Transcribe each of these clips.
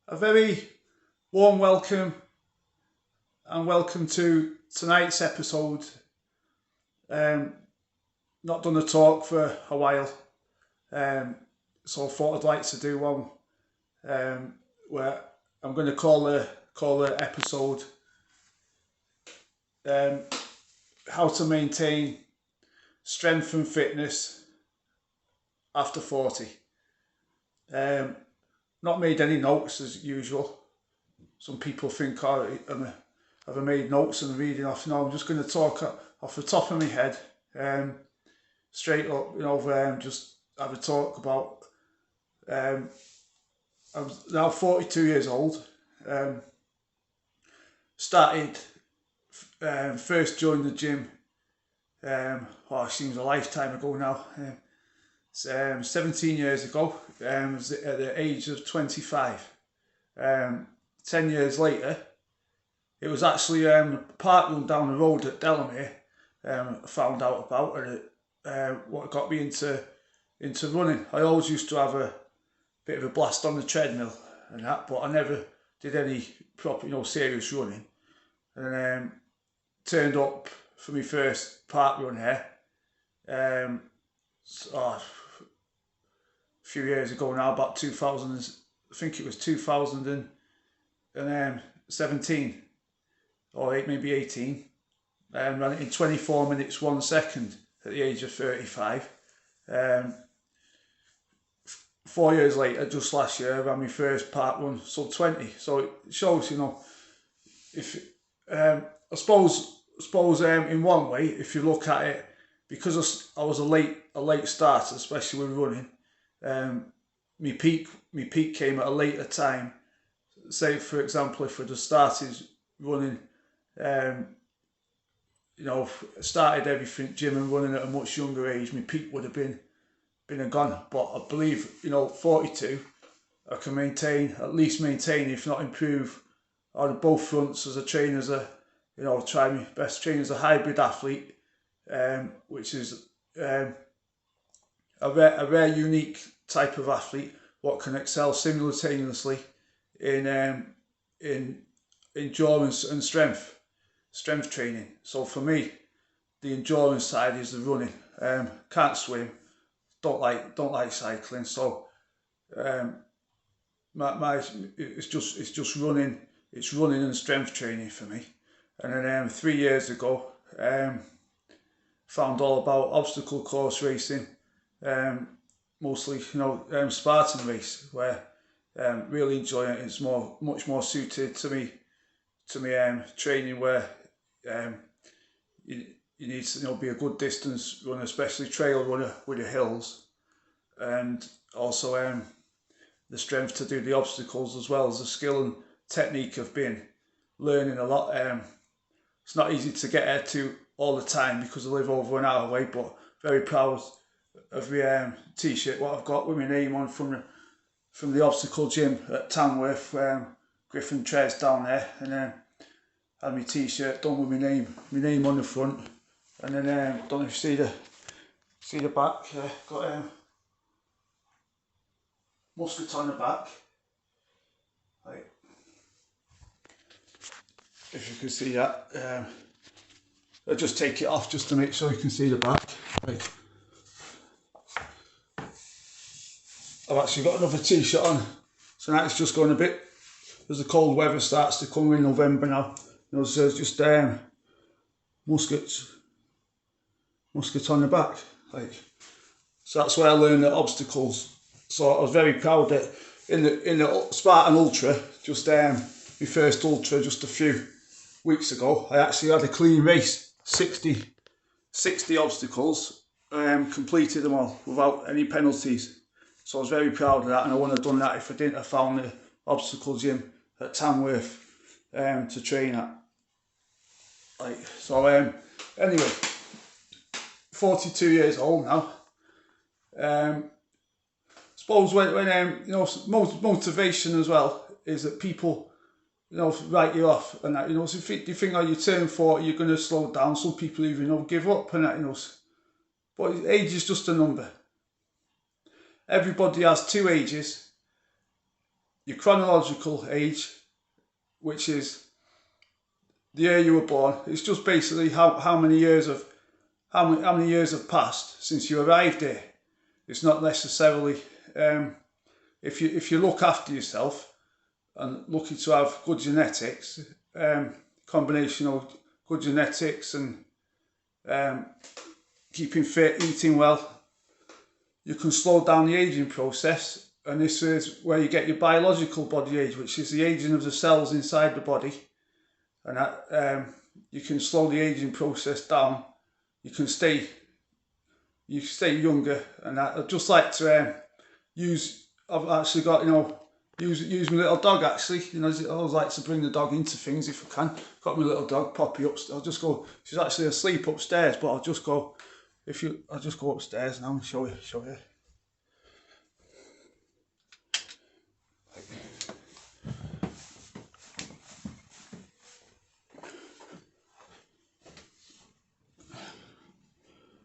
A very warm welcome and welcome to tonight's episode. Um, Not done a talk for a while, so I thought I'd like to do one where I'm going to call the episode um, "How to Maintain Strength and Fitness After 40." Not made any notes as usual. Some people think, oh, have I made notes and reading off? No, I'm just going to talk off the top of my head, straight up, just have a talk about. I'm now 42 years old. Started first joined the gym. It seems a lifetime ago now. It's 17 years ago. Was at the age of 25. 10 years later, it was actually a park run down the road at Delamere. I found out about, and what got me into running. I always used to have a bit of a blast on the treadmill and that, but I never did any proper, serious running. And turned up for my first park run here. A few years ago now, about 2000, I think it was 2017 or maybe 18. Ran it in 24 minutes 1 second at the age of 35. 4 years later, just last year, I ran my first park run sub 20. So it shows, if I suppose in one way, if you look at it, because I was a late starter, especially with running. My peak came at a later time. Say, for example, if I'd have started running, started everything, gym and running at a much younger age, my peak would have been a gone. But I believe, 42, I can at least maintain, if not improve, on both fronts as a trainer, try my best train as a hybrid athlete, which is a rare, unique type of athlete, what can excel simultaneously in endurance and strength training. So for me, the endurance side is the running. Can't swim, don't like cycling, so it's just running. It's running and strength training for me. And then 3 years ago, found all about obstacle course racing, mostly Spartan race, where really enjoy it. It's much more suited to me training, where you need to be a good distance runner, especially trail runner with the hills, and also the strength to do the obstacles, as well as the skill and technique of being learning a lot. It's not easy to get here to all the time because I live over an hour away, but very proud of the t-shirt what I've got with my name on from the obstacle gym at Tamworth, Griffin Trails down there, and had my t-shirt done with my name on the front, and then don't know if you see the back, got musket on the back, right. If you can see that, I'll just take it off just to make sure you can see the back. Right. I've actually got another t-shirt on, so now it's just going a bit, as the cold weather starts to come in November now, so it's just musket on the back. Like, so that's where I learned the obstacles. So I was very proud that in the Spartan Ultra, just my first Ultra just a few weeks ago, I actually had a clean race, 60 obstacles, completed them all without any penalties. So I was very proud of that, and I wouldn't have done that if I didn't have found the obstacle gym at Tamworth to train at. Like, so anyway, 42 years old now. Suppose when motivation as well is that people write you off and that, so if you think, oh, you turn 40, you're going to slow down. Some people even give up and that, but age is just a number. Everybody has two ages. your chronological age, which is the year you were born. It's just basically how many years have passed since you arrived here. It's not necessarily if you look after yourself and lucky to have good genetics, combination of good genetics and keeping fit, eating well, you can slow down the aging process. And this is where you get your biological body age, which is the aging of the cells inside the body. And that you can slow the aging process down. You can stay younger. And I'd just like to I've actually got, use my little dog actually. I always like to bring the dog into things if I can. Got my little dog, Poppy, upstairs. I'll just go, she's actually asleep upstairs, but I'll just go upstairs now and show you.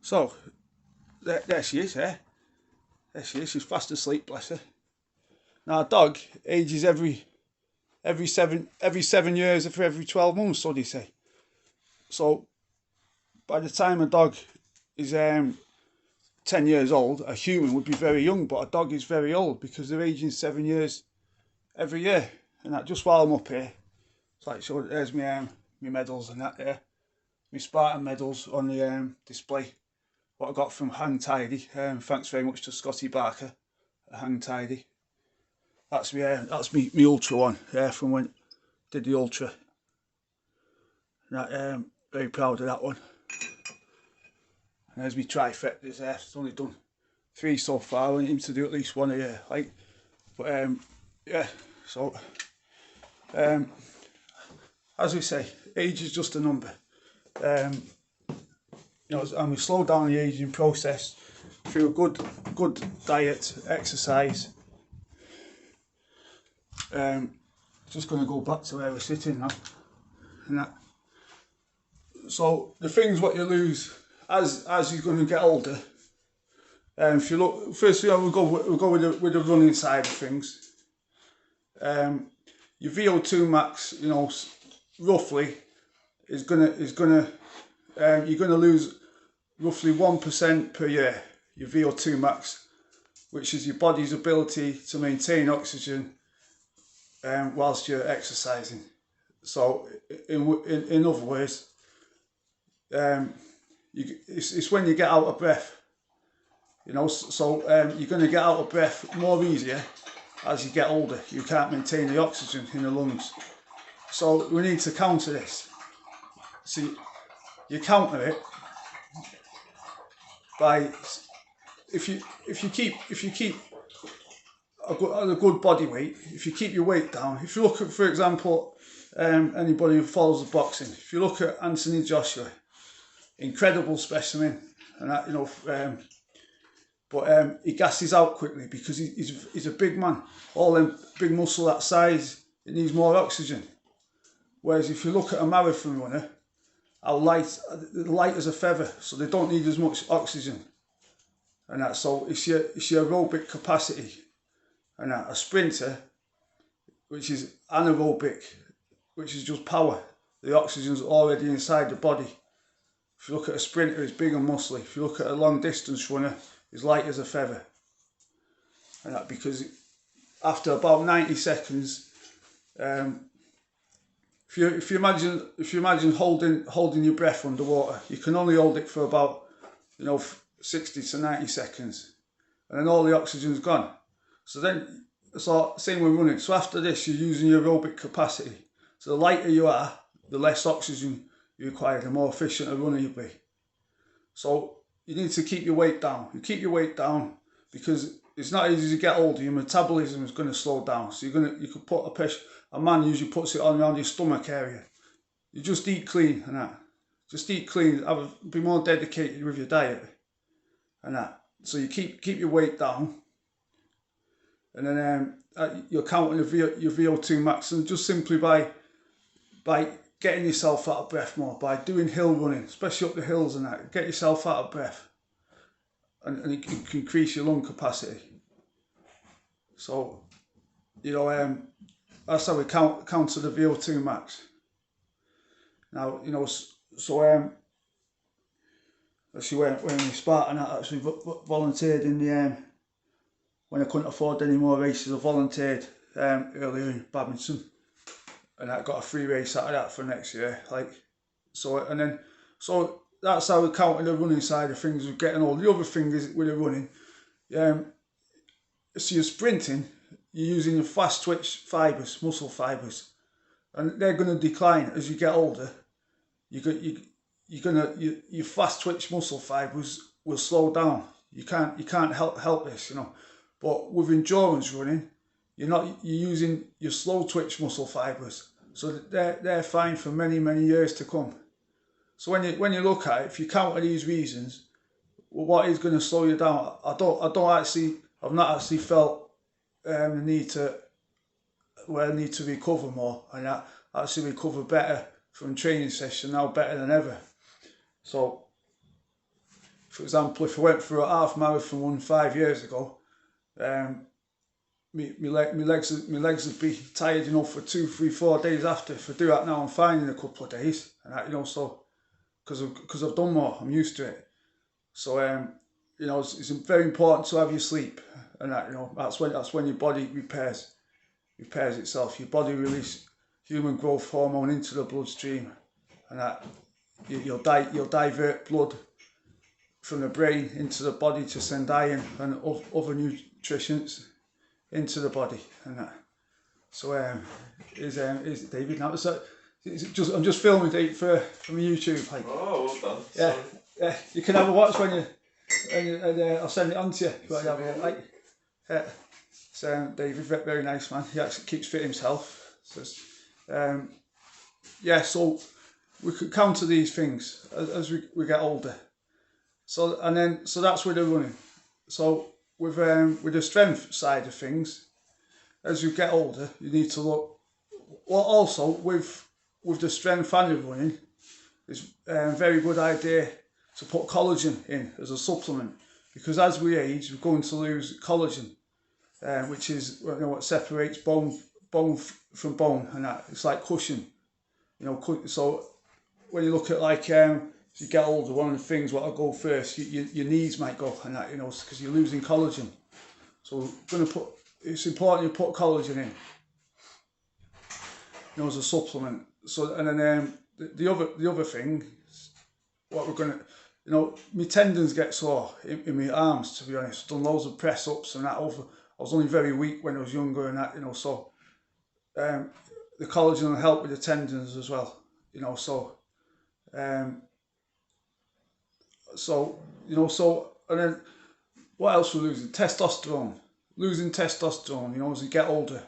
So, there she is, eh? There she is, she's fast asleep, bless her. Now a dog ages every 7 years for every 12 months, so they say. So by the time a dog is 10 years old, a human would be very young, but a dog is very old because they're aging 7 years every year. And that just while I'm up here, it's like, so there's my medals and that there, my Spartan medals on the display. What I got from Hang Tidy. Thanks very much to Scotty Barker at Hang Tidy. That's me ultra one, from when I did the ultra. That, very proud of that one. And there's my trifectas there. It's only done 3 so far. I want him to do at least 1 a year, like. But yeah. So as we say, age is just a number. And we slow down the aging process through a good diet, exercise. Just going to go back to where we're sitting now. And that. So the things what you lose as you're going to get older. If you look, firstly, we'll go with the running side of things. Your VO2 max, roughly is gonna you're gonna lose roughly 1% per year, your VO2 max, which is your body's ability to maintain oxygen whilst you're exercising. So in other words, it's when you get out of breath, so you're going to get out of breath more easier as you get older. You can't maintain the oxygen in the lungs. So we need to counter this. See, you counter it by if you keep a good body weight, if you keep your weight down. If you look at, for example, anybody who follows the boxing, if you look at Anthony Joshua, incredible specimen, and that, but he gasses out quickly because he's a big man. All them big muscle that size, it needs more oxygen. Whereas if you look at a marathon runner, how light as a feather, so they don't need as much oxygen. And that, so it's your aerobic capacity. And that, a sprinter, which is anaerobic, which is just power. The oxygen's already inside the body. If you look at a sprinter, it's big and muscly. If you look at a long distance runner, it's light as a feather. And that because after about 90 seconds, if you imagine holding your breath underwater, you can only hold it for about 60 to 90 seconds, and then all the oxygen's gone. So same with running. So after this, you're using your aerobic capacity. So the lighter you are, the less oxygen you require, the more efficient a runner you'll be. So you need to keep your weight down. You keep your weight down because it's not easy to get older. Your metabolism is going to slow down. So you could put a man usually puts it on around your stomach area. You just eat clean and that. Just eat clean. Be more dedicated with your diet and that. So you keep your weight down, and then you're counting your VO2 max, and just simply by getting yourself out of breath more, by doing hill running, especially up the hills and that, get yourself out of breath, and it can increase your lung capacity. So you know, that's how we counter the VO2 max. Now, you know, actually when we Spartan, I actually volunteered in the when I couldn't afford any more races, I volunteered earlier in badminton, and I got a free race out of that for next year. Like, so that's how we counter the running side of things. We're getting all the other thing is with the running. So you're sprinting, you're using your fast twitch fibres, muscle fibres, and they're going to decline as you get older. Your fast twitch muscle fibres will slow down. You can't help this, you know. But with endurance running, you're using your slow twitch muscle fibres, so they're fine for many years to come. So when you look at it, if you counter these reasons, well, what is going to slow you down? I've not actually felt the need to recover more, and I actually recover better from training session now, better than ever. So, for example, if I went for a half marathon run 5 years ago, my legs would be tired, you know, for 2, 3, 4 days after. If I do that now, I'm fine in a couple of days, and that, you know, so because I've done more, I'm used to it. So you know, it's very important to have your sleep, and that, you know, that's when your body repairs itself. Your body releases human growth hormone into the bloodstream, and that you'll divert blood from the brain into the body to send iron and other nutrients into the body, and that. So is David now? So I'm just filming Dave from YouTube. Like, oh, well done. Yeah, yeah. You can have a watch when I'll send it on to you. If you want to have a like. Yeah. So David, very nice man. He actually keeps fit himself. So yeah, so we could counter these things as we get older. So that's with the running. So with the strength side of things, as you get older, you need to look. Well, also with the strength and the running, it's a very good idea to put collagen in as a supplement, because as we age, we're going to lose collagen, which is, you know, what separates bone from bone, and that it's like cushion, you know. So when you look at like as you get older, one of the things what will go first, your knees might go, and that, you know, because you're losing collagen. So it's important you put collagen in, you know, as a supplement. So, and then the other thing, what we're gonna, you know, my tendons get sore in my arms, to be honest. I've done loads of press ups and that over. I was only very weak when I was younger and that, you know. So the collagen will help with the tendons as well, you know. So you know, so, and then what else we're losing? Testosterone. Losing testosterone, you know, as you get older,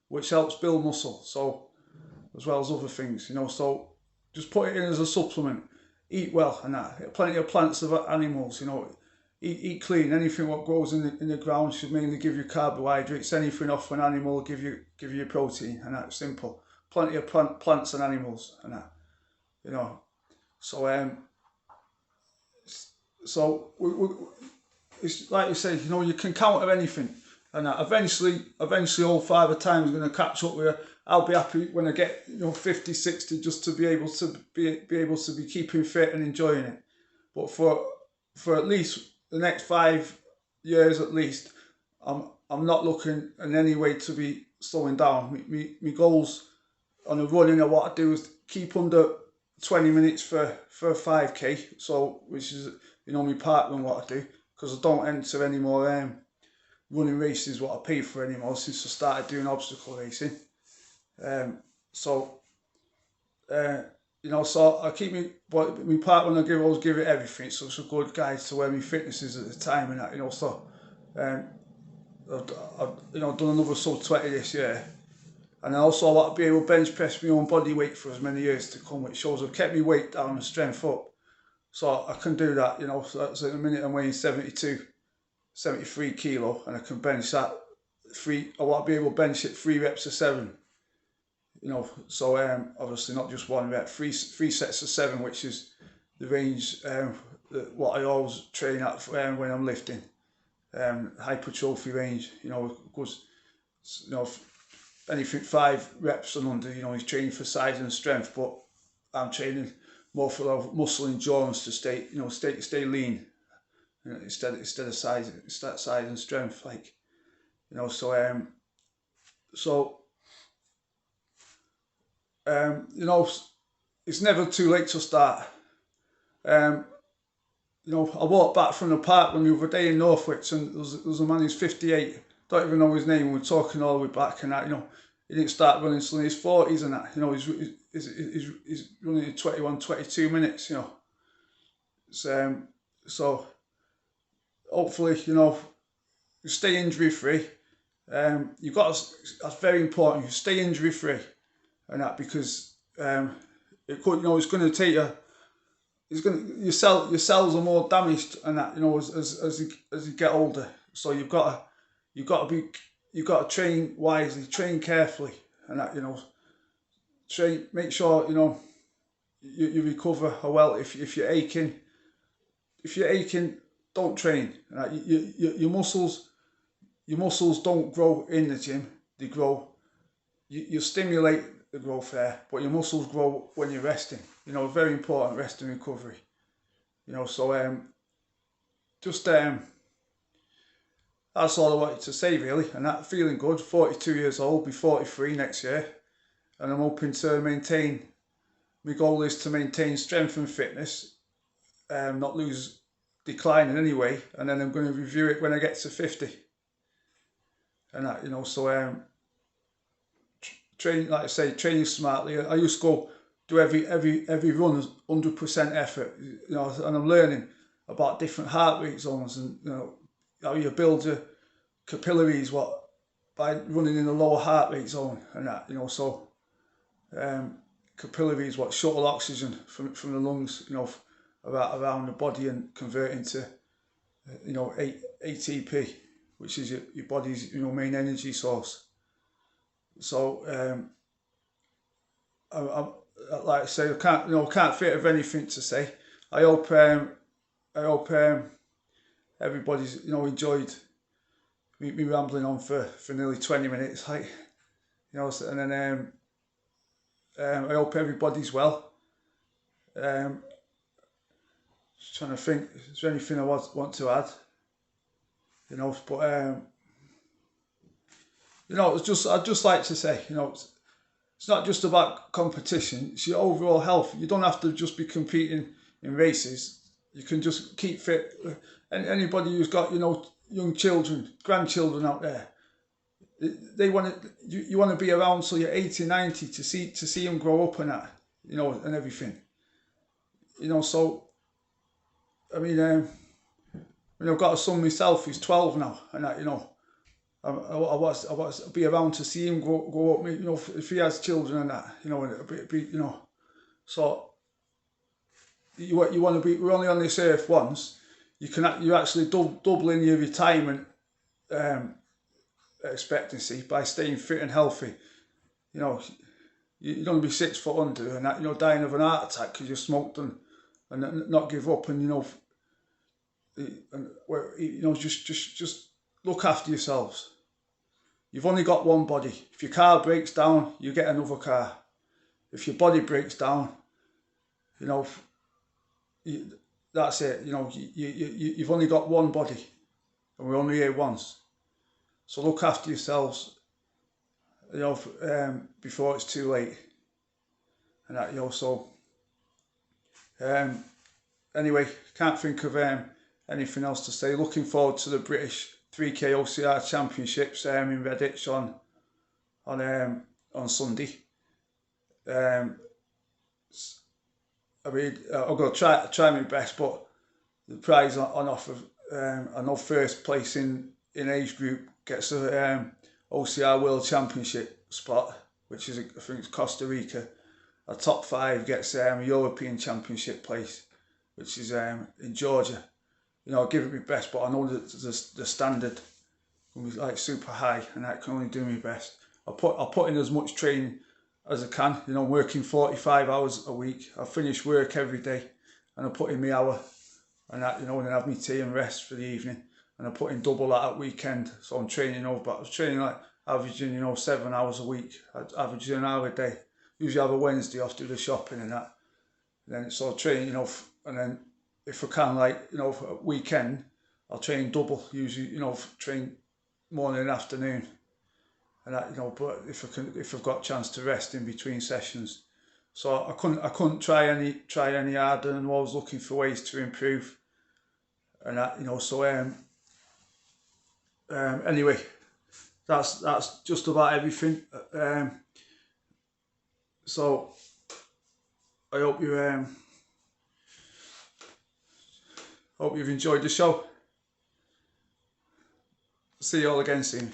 which helps build muscle. So, as well as other things, you know. So just put it in as a supplement. Eat well and that. Plenty of plants of animals, you know. Eat clean. Anything what grows in the ground should mainly give you carbohydrates. Anything off an animal will give you protein, and that's simple. Plenty of plants and animals and that, you know. So it's like you say, you know, you can counter anything, and that eventually all Father Time is going to catch up with you. I'll be happy when I get, you know, 50, 60, just to be able to be keeping fit and enjoying it. But for at least the next 5 years at least, I'm not looking in any way to be slowing down. My goals on the running, or what I do is keep under 20 minutes for a 5k. So, which is, you know, my part run what I do, because I don't enter any more running races what I pay for anymore since I started doing obstacle racing. You know, so I keep my part when I always give it everything. So it's a good guide to where my fitness is at the time and that, you know. So I've you know, done another sub 20 this year, and I also want to be able to bench press my own body weight for as many years to come, which shows I've kept my weight down and strength up. So I can do that, you know. So at the minute I'm weighing 73 kilo, and I can bench that I want to be able to bench it 3 reps of 7. You know, so obviously not just 1 rep, three sets of 7, which is the range what I always train at when I'm lifting. Hypertrophy range, you know, because, you know, anything 5 reps and under. You know, he's training for size and strength, but I'm training more for muscle endurance to stay, you know, stay lean, you know, instead of size, and strength, like, you know. You know, it's never too late to start. You know, I walked back from the park the other day in Northwich, and there was a man who's 58, don't even know his name, we were talking all the way back and that, you know, he didn't start running until in his 40s and that, you know, he's running in 21, 22 minutes, you know. So hopefully, you know, you stay injury free. You've got to, that's very important, you stay injury free and that, because it could, you know, it's going to take you, your cells are more damaged and that, you know, as you get older. So you've got to train wisely, train carefully and that, you know, make sure, you know, you recover well. If you're aching, don't train. Your muscles don't grow in the gym, they grow, you stimulate the growth there, but your muscles grow when you're resting. You know, very important, rest and recovery. You know, so that's all I wanted to say really. And that, feeling good, 42 years old, be 43 next year, and I'm hoping to maintain. My goal is to maintain strength and fitness, not decline in any way, and then I'm going to review it when I get to 50. And that, you know, so train, like I say, training smartly. I used to go do every run 100% effort, you know, and I'm learning about different heart rate zones, and you know how you build your capillaries by running in a lower heart rate zone and that, you know. So capillaries shuttle oxygen from the lungs, you know, around the body and convert into you know, ATP, which is your body's, you know, main energy source. So I like I say, I can't think of anything to say. I hope everybody's, you know, enjoyed me rambling on for nearly 20 minutes, like, you know. And then I hope everybody's well. Just trying to think, is there anything I want to add? You know, but you know, I'd just like to say, you know, it's not just about competition, it's your overall health. You don't have to just be competing in races. You can just keep fit. And anybody who's got, you know, young children, grandchildren out there, they want to, you want to be around till you're 80, 90 to see them grow up and that, you know, and everything. You know, so, I mean, I've got a son myself who's 12 now, and that, you know, I want to be around to see him grow up. You know, if he has children and that, you know, and you know, so you want to be. We're only on this earth once. You're actually doubling your retirement expectancy by staying fit and healthy. You know, you're going to be 6 foot under and that, you know, dying of an heart attack because you smoked and not give up, and you know, you know, just look after yourselves. You've only got one body. If your car breaks down, you get another car. If your body breaks down, you know, that's it. You know, you've only got one body, and we're only here once. So look after yourselves, you know, before it's too late. And that, you know, so anyway, can't think of anything else to say. Looking forward to the British 3K OCR Championships in Redditch on Sunday. I mean, I'm going to try my best, but the prize on offer, I know first place in age group gets a OCR World Championship spot, which is, I think it's Costa Rica. A top 5 gets a European Championship place, which is in Georgia. You know, I'll give it my best, but I know that the standard will be like super high, and I can only do my best. I'll put in as much training as I can. You know, I'm working 45 hours a week. I finish work every day, and I put in my hour, and that, you know, and then have my tea and rest for the evening, and I put in double that at weekend. So I'm training over, but I was training like averaging, 7 hours a week, averaging an hour a day. Usually have a Wednesday off, do the shopping and that. And then it's all training, and then if I can, like, for a weekend, I'll train double, usually, train morning and afternoon. And that, but if I've got a chance to rest in between sessions. So I couldn't try any harder, and I was looking for ways to improve. And that, so anyway, that's just about everything. So I hope you've enjoyed the show. See you all again soon.